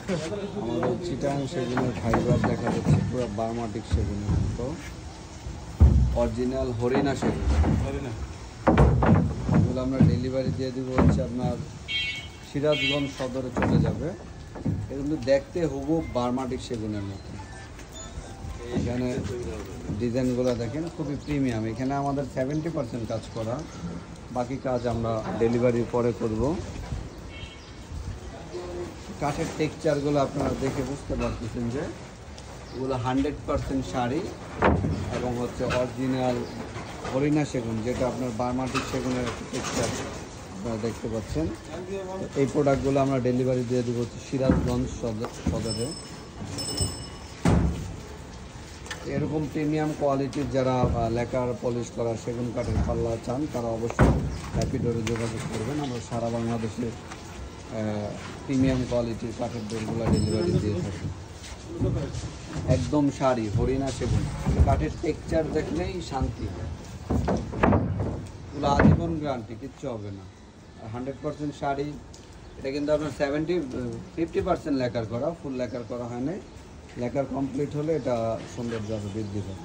আমাদের চিটাং সেগুনের ফাইবার দেখা যাচ্ছে পুরো বার্মাটিক সেগুনের মতো, অরিজিনাল হরিণা সেগুন। এগুলো আমরা ডেলিভারি দিয়ে দেবো হচ্ছে আপনার সিরাজগঞ্জ সদরে চলে যাবে। এটা কিন্তু দেখতে হুবহু বার্মাটিক সেগুনের মতো। এখানে ডিজাইনগুলো দেখেন খুবই প্রিমিয়াম। এখানে আমাদের 70% কাজ করা, বাকি কাজ আমরা ডেলিভারির পরে করব। কাঠের টেক্সচারগুলো আপনারা দেখে বুঝতে পারতেছেন যে এগুলো 100% শাড়ি এবং হচ্ছে অরিজিনাল হরিণা সেগুন, যেটা আপনার বার্মাটিক সেগুনের একটা টেক্সচার আপনারা দেখতে পাচ্ছেন। এই প্রোডাক্টগুলো আমরা ডেলিভারি দিয়ে দেবো হচ্ছে সিরাজগঞ্জ সদরে। এরকম প্রিমিয়াম কোয়ালিটির যারা লেকার পলিশ করা সেগুন কাঠের পাল্লা চান তারা অবশ্যই র্যাপিডোরে যোগাযোগ করবেন। আমরা সারা বাংলাদেশে প্রিমিয়াম কোয়ালিটির কাঠের ডোরগুলো ডেলিভারি দিয়ে থাকি। একদম শাড়ি হরিণা সেগুন, কাঠের টেক্সচার দেখলেই শান্তি। এগুলো আজীবন গ্যারান্টি, কিচ্ছু হবে না। 100% শাড়ি। এটা কিন্তু আপনার 50% লেকার করা, ফুল লেকার করা হয় না। লেকার কমপ্লিট হলে এটা সৌন্দর্য আরও বৃদ্ধি পাবে।